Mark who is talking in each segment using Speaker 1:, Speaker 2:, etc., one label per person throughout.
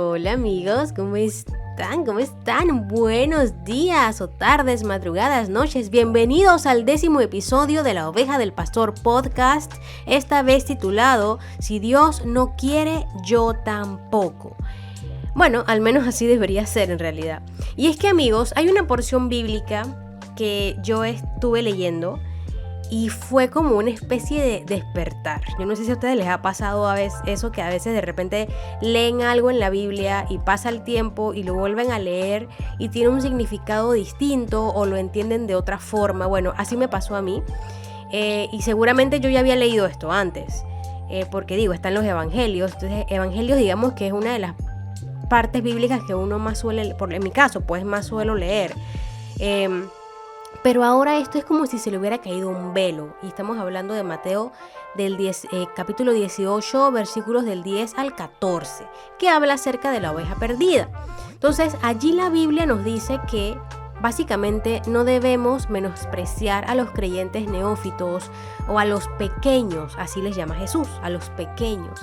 Speaker 1: Hola amigos, ¿cómo están? ¿Cómo están? Buenos días o tardes, madrugadas, noches. Bienvenidos al 10º episodio de La Oveja del Pastor Podcast, esta vez titulado Si Dios no quiere, yo tampoco. Bueno, al menos así debería ser en realidad. Y es que amigos, hay una porción bíblica que yo estuve leyendo y fue como una especie de despertar. Yo no sé si a ustedes les ha pasado a veces eso, que a veces de repente leen algo en la Biblia y pasa el tiempo y lo vuelven a leer y tiene un significado distinto o lo entienden de otra forma. Bueno, así me pasó a mí y seguramente yo ya había leído esto antes porque digo, están los evangelios. Entonces, evangelios digamos que es una de las partes bíblicas que uno más suele, en mi caso, pues más suelo leer. Pero ahora esto es como si se le hubiera caído un velo. Y estamos hablando de Mateo capítulo 18, versículos del 10 al 14, que habla acerca de la oveja perdida. Entonces, allí la Biblia nos dice que básicamente no debemos menospreciar a los creyentes neófitos o a los pequeños, así les llama Jesús, a los pequeños.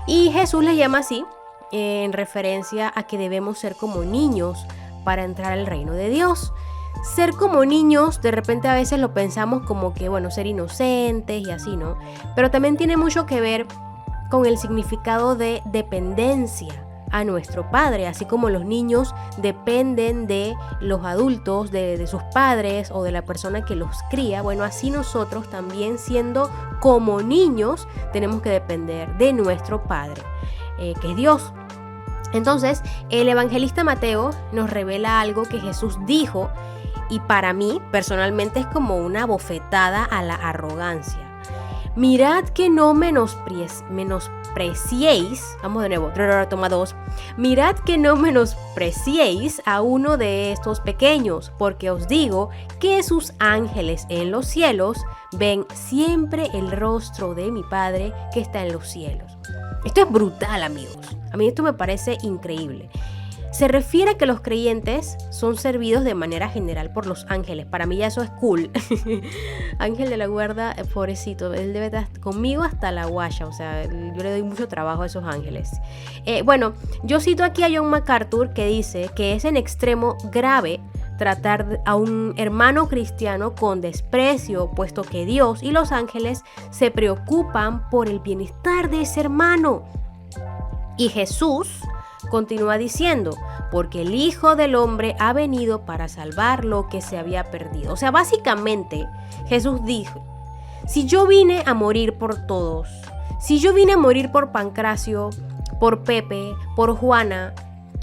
Speaker 1: Y Jesús les llama así en referencia a que debemos ser como niños para entrar al reino de Dios. Ser como niños, de repente a veces lo pensamos como que, bueno, ser inocentes y así, ¿no? Pero también tiene mucho que ver con el significado de dependencia a nuestro Padre, así como los niños dependen de los adultos, de sus padres o de la persona que los cría. Bueno, así nosotros también, siendo como niños, tenemos que depender de nuestro Padre, que es Dios. Entonces, el evangelista Mateo nos revela algo que Jesús dijo y para mí, personalmente, es como una bofetada a la arrogancia. Mirad que no menospreciéis, vamos de nuevo, toma 2. Mirad que no menospreciéis a uno de estos pequeños, porque os digo que sus ángeles en los cielos ven siempre el rostro de mi Padre que está en los cielos. Esto es brutal, amigos. A mí esto me parece increíble. Se refiere a que los creyentes son servidos de manera general por los ángeles. Para mí ya eso es cool. Ángel de la guarda, pobrecito, él debe estar conmigo hasta la guaya. O sea, yo le doy mucho trabajo a esos ángeles. Bueno, yo cito aquí a John MacArthur, que dice que es en extremo grave tratar a un hermano cristiano con desprecio, puesto que Dios y los ángeles se preocupan por el bienestar de ese hermano. Y Jesús continúa diciendo, porque el Hijo del Hombre ha venido para salvar lo que se había perdido. O sea, básicamente Jesús dijo, si yo vine a morir por todos, si yo vine a morir por Pancracio, por Pepe, por Juana,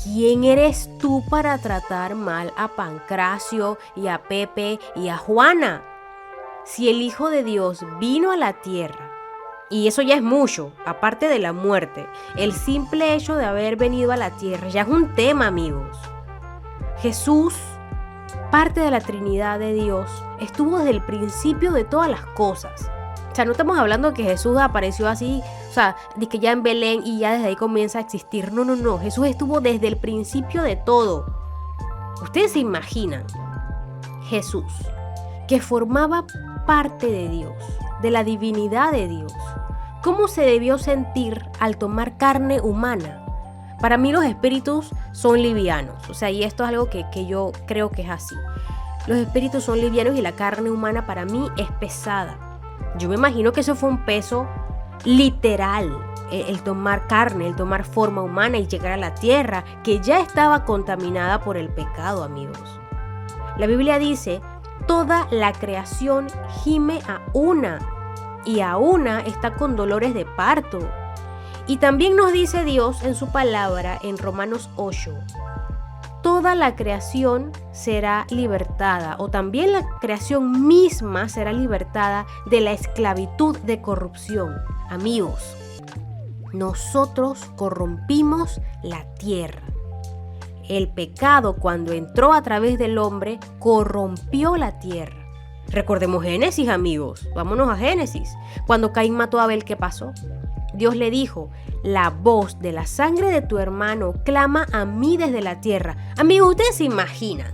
Speaker 1: ¿quién eres tú para tratar mal a Pancracio y a Pepe y a Juana? Si el Hijo de Dios vino a la tierra, y eso ya es mucho, aparte de la muerte. El simple hecho de haber venido a la tierra ya es un tema, amigos. Jesús, parte de la Trinidad de Dios, estuvo desde el principio de todas las cosas. O sea, no estamos hablando de que Jesús apareció así, o sea, de que ya en Belén y ya desde ahí comienza a existir. No. Jesús estuvo desde el principio de todo. Ustedes se imaginan Jesús, que formaba parte de Dios, de la divinidad de Dios. ¿Cómo se debió sentir al tomar carne humana? Para mí los espíritus son livianos, o sea, y esto es algo que yo creo que es así. Los espíritus son livianos y la carne humana para mí es pesada. Yo me imagino que eso fue un peso literal, el tomar carne, el tomar forma humana y llegar a la tierra que ya estaba contaminada por el pecado, amigos. La Biblia dice, toda la creación gime a una, y a una está con dolores de parto. Y también nos dice Dios en su palabra en Romanos 8, toda la creación será libertada, o también la creación misma será libertada de la esclavitud de corrupción. Amigos, nosotros corrompimos la tierra. El pecado, cuando entró a través del hombre, corrompió la tierra. Recordemos Génesis, amigos. Vámonos a Génesis. Cuando Caín mató a Abel, ¿qué pasó? Dios le dijo, la voz de la sangre de tu hermano clama a mí desde la tierra. Amigos, ustedes se imaginan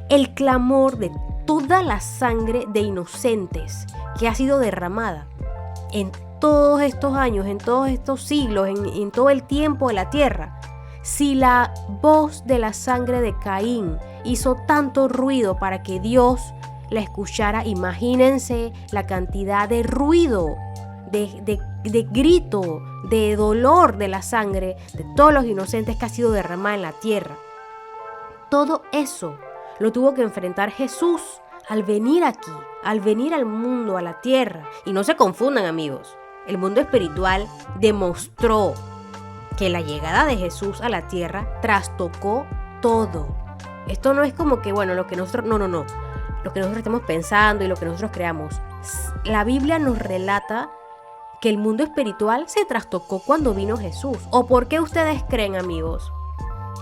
Speaker 1: el clamor de toda la sangre de inocentes que ha sido derramada en todos estos años, en todos estos siglos, en todo el tiempo de la tierra. Si la voz de la sangre de Caín hizo tanto ruido para que Dios la escuchara, imagínense la cantidad de ruido, de grito, de dolor de la sangre de todos los inocentes que ha sido derramada en la tierra. Todo eso lo tuvo que enfrentar Jesús al venir aquí, al venir al mundo, a la tierra. Y no se confundan, amigos. El mundo espiritual demostró que la llegada de Jesús a la tierra trastocó todo. Esto no es como que, bueno, lo que nosotros, no. Lo que nosotros estamos pensando y lo que nosotros creamos. La Biblia nos relata que el mundo espiritual se trastocó cuando vino Jesús. ¿O por qué ustedes creen, amigos,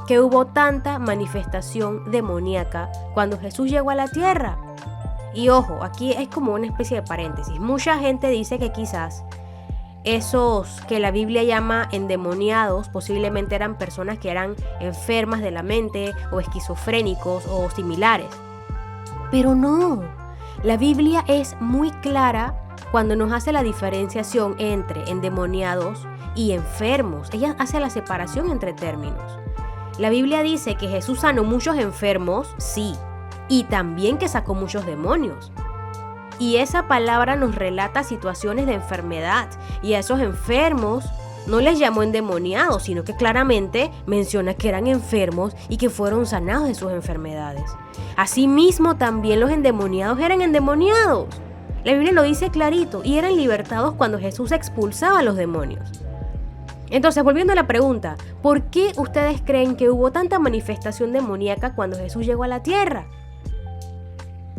Speaker 1: que hubo tanta manifestación demoníaca cuando Jesús llegó a la tierra? Y ojo, aquí es como una especie de paréntesis. Mucha gente dice que quizás esos que la Biblia llama endemoniados posiblemente eran personas que eran enfermas de la mente o esquizofrénicos o similares. Pero no, la Biblia es muy clara cuando nos hace la diferenciación entre endemoniados y enfermos. Ella hace la separación entre términos. La Biblia dice que Jesús sanó muchos enfermos, sí, y también que sacó muchos demonios. Y esa palabra nos relata situaciones de enfermedad, y a esos enfermos no les llamó endemoniados, sino que claramente menciona que eran enfermos y que fueron sanados de sus enfermedades. Asimismo, también los endemoniados eran endemoniados. La Biblia lo dice clarito, y eran libertados cuando Jesús expulsaba a los demonios. Entonces, volviendo a la pregunta, ¿por qué ustedes creen que hubo tanta manifestación demoníaca cuando Jesús llegó a la tierra?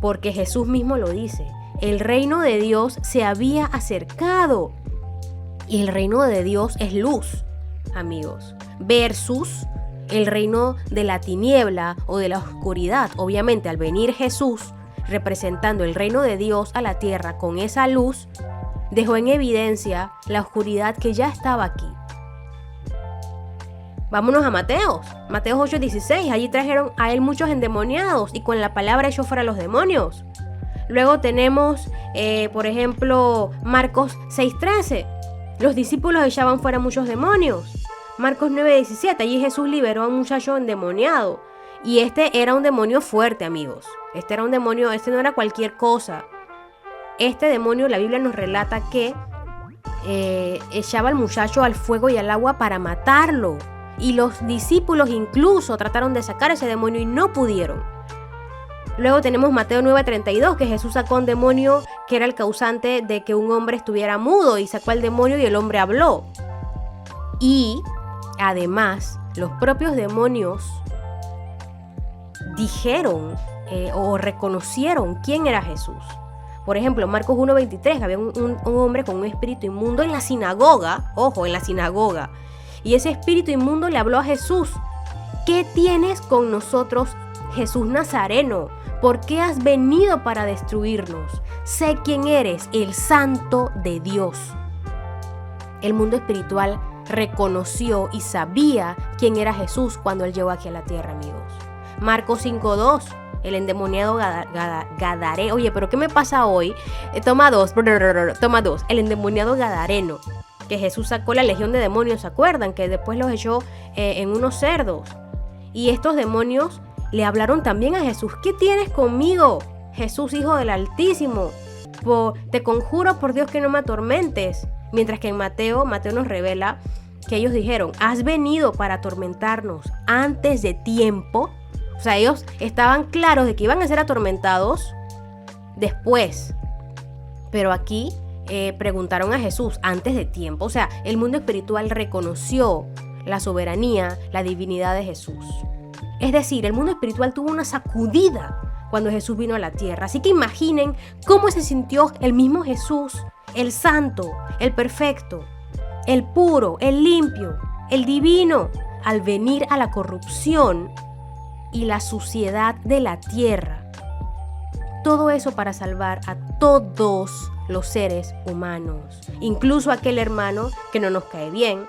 Speaker 1: Porque Jesús mismo lo dice, el reino de Dios se había acercado. Y el reino de Dios es luz, amigos, versus el reino de la tiniebla o de la oscuridad. Obviamente, al venir Jesús representando el reino de Dios a la tierra con esa luz, dejó en evidencia la oscuridad que ya estaba aquí. Vámonos a Mateos 8:16. Allí trajeron a él muchos endemoniados y con la palabra echó fuera los demonios. Luego tenemos, por ejemplo, Marcos 6:13. Los discípulos echaban fuera muchos demonios. Marcos 9:17. Allí Jesús liberó a un muchacho endemoniado. Y este era un demonio fuerte, amigos. Este era un demonio, este no era cualquier cosa. Este demonio, la Biblia nos relata que echaba al muchacho al fuego y al agua para matarlo. Y los discípulos incluso trataron de sacar ese demonio y no pudieron. Luego tenemos Mateo 9:32, que Jesús sacó un demonio que era el causante de que un hombre estuviera mudo, y sacó al demonio y el hombre habló. Y además, los propios demonios dijeron o reconocieron quién era Jesús. Por ejemplo, Marcos 1:23, había un hombre con un espíritu inmundo en la sinagoga, ojo, en la sinagoga. Y ese espíritu inmundo le habló a Jesús: ¿qué tienes con nosotros, Jesús Nazareno? ¿Por qué has venido para destruirnos? Sé quién eres, el Santo de Dios. El mundo espiritual reconoció y sabía quién era Jesús cuando él llegó aquí a la tierra, amigos. Marcos 5:2, el endemoniado Gadareno. Oye, ¿pero qué me pasa hoy? Toma dos. El endemoniado Gadareno, que Jesús sacó la legión de demonios, ¿se acuerdan? Que después los echó en unos cerdos. Y estos demonios le hablaron también a Jesús: ¿qué tienes conmigo, Jesús, Hijo del Altísimo? Te conjuro por Dios que no me atormentes. Mientras que en Mateo nos revela que ellos dijeron: ¿has venido para atormentarnos antes de tiempo? O sea, ellos estaban claros de que iban a ser atormentados después. Pero aquí preguntaron a Jesús: antes de tiempo. O sea, el mundo espiritual reconoció la soberanía, la divinidad de Jesús. Es decir, el mundo espiritual tuvo una sacudida cuando Jesús vino a la tierra. Así que imaginen cómo se sintió el mismo Jesús, el santo, el perfecto, el puro, el limpio, el divino, al venir a la corrupción y la suciedad de la tierra. Todo eso para salvar a todos los seres humanos, incluso aquel hermano que no nos cae bien,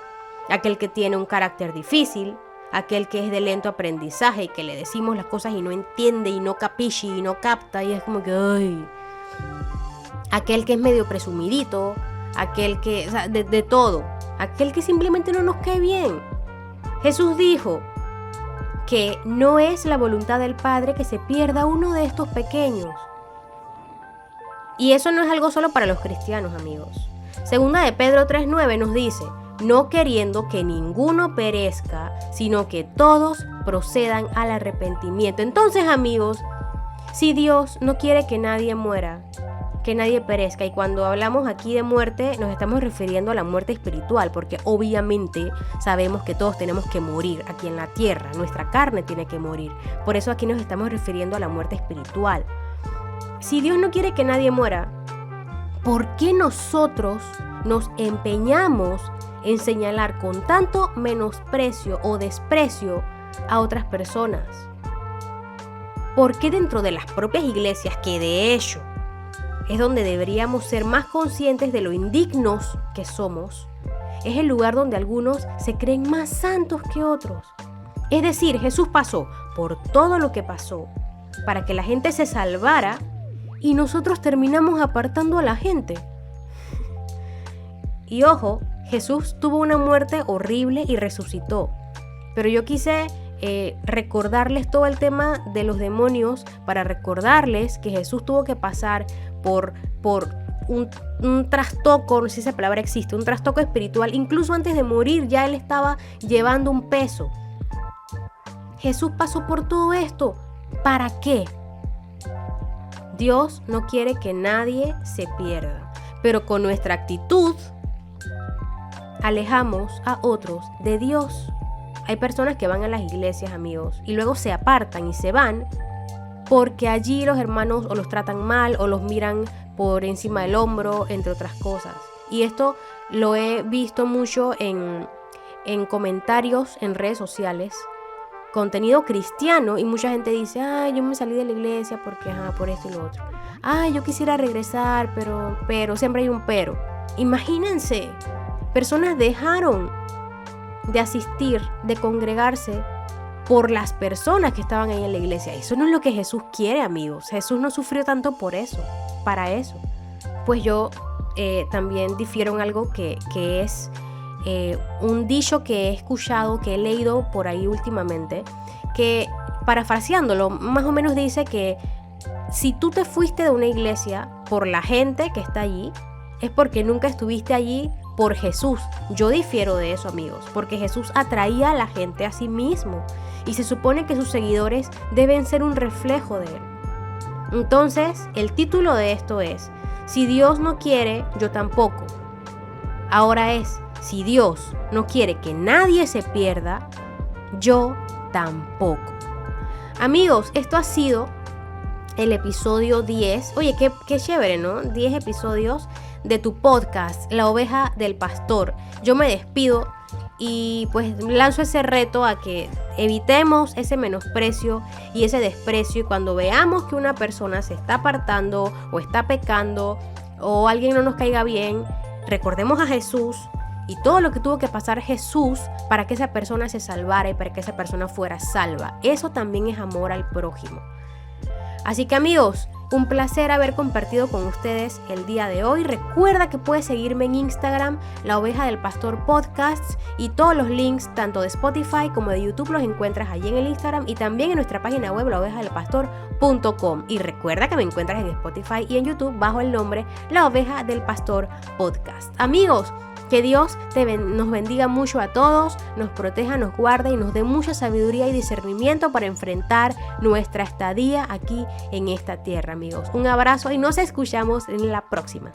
Speaker 1: aquel que tiene un carácter difícil, aquel que es de lento aprendizaje y que le decimos las cosas y no entiende y no capisce y no capta y es como que ¡ay! Aquel que es medio presumidito, aquel que, o sea, de todo, aquel que simplemente no nos cae bien. Jesús dijo que no es la voluntad del Padre que se pierda uno de estos pequeños. Y eso no es algo solo para los cristianos, amigos. Segunda de Pedro 3:9 nos dice: no queriendo que ninguno perezca, sino que todos procedan al arrepentimiento. Entonces, amigos, si Dios no quiere que nadie muera, que nadie perezca, y cuando hablamos aquí de muerte nos estamos refiriendo a la muerte espiritual, porque obviamente sabemos que todos tenemos que morir aquí en la tierra, nuestra carne tiene que morir. Por eso aquí nos estamos refiriendo a la muerte espiritual. Si Dios no quiere que nadie muera, ¿por qué nosotros nos empeñamos en señalar con tanto menosprecio o desprecio a otras personas? ¿Por qué dentro de las propias iglesias, que de hecho es donde deberíamos ser más conscientes de lo indignos que somos, es el lugar donde algunos se creen más santos que otros? Es decir, Jesús pasó por todo lo que pasó para que la gente se salvara y nosotros terminamos apartando a la gente. Y ojo, Jesús tuvo una muerte horrible y resucitó. Pero yo quise recordarles todo el tema de los demonios para recordarles que Jesús tuvo que pasar por un trastoco, no sé si esa palabra existe, un trastoco espiritual. Incluso antes de morir ya él estaba llevando un peso. Jesús pasó por todo esto. ¿Para qué? Dios no quiere que nadie se pierda, pero con nuestra actitud alejamos a otros de Dios. Hay personas que van a las iglesias, amigos, y luego se apartan y se van porque allí los hermanos o los tratan mal o los miran por encima del hombro, entre otras cosas. Y esto lo he visto mucho en comentarios en redes sociales, contenido cristiano, y mucha gente dice: yo me salí de la iglesia porque por esto y lo otro. Yo quisiera regresar, pero siempre hay un pero. Imagínense, personas dejaron de asistir, de congregarse por las personas que estaban ahí en la iglesia. Eso no es lo que Jesús quiere, amigos. Jesús no sufrió tanto por eso, para eso. Pues yo también difiero en algo que es un dicho que he escuchado, que he leído por ahí últimamente, que, parafraseándolo, más o menos dice que si tú te fuiste de una iglesia por la gente que está allí, es porque nunca estuviste allí por Jesús. Yo difiero de eso, amigos, porque Jesús atraía a la gente a sí mismo y se supone que sus seguidores deben ser un reflejo de él. Entonces, el título de esto es: si Dios no quiere, yo tampoco. Ahora es: si Dios no quiere que nadie se pierda, yo tampoco. Amigos, esto ha sido el episodio 10. Oye, qué chévere, ¿no? 10 episodios de tu podcast, La Oveja del Pastor. Yo me despido y pues lanzo ese reto a que evitemos ese menosprecio y ese desprecio, y cuando veamos que una persona se está apartando o está pecando o alguien no nos caiga bien, recordemos a Jesús y todo lo que tuvo que pasar Jesús para que esa persona se salvara y para que esa persona fuera salva. Eso también es amor al prójimo. Así que, amigos, un placer haber compartido con ustedes el día de hoy. Recuerda que puedes seguirme en Instagram, La Oveja del Pastor Podcasts, y todos los links tanto de Spotify como de YouTube los encuentras allí en el Instagram y también en nuestra página web laovejadelpastor.com. Y recuerda que me encuentras en Spotify y en YouTube bajo el nombre La Oveja del Pastor Podcast. Amigos, que Dios nos bendiga mucho a todos, nos proteja, nos guarde y nos dé mucha sabiduría y discernimiento para enfrentar nuestra estadía aquí en esta tierra, amigos. Un abrazo y nos escuchamos en la próxima.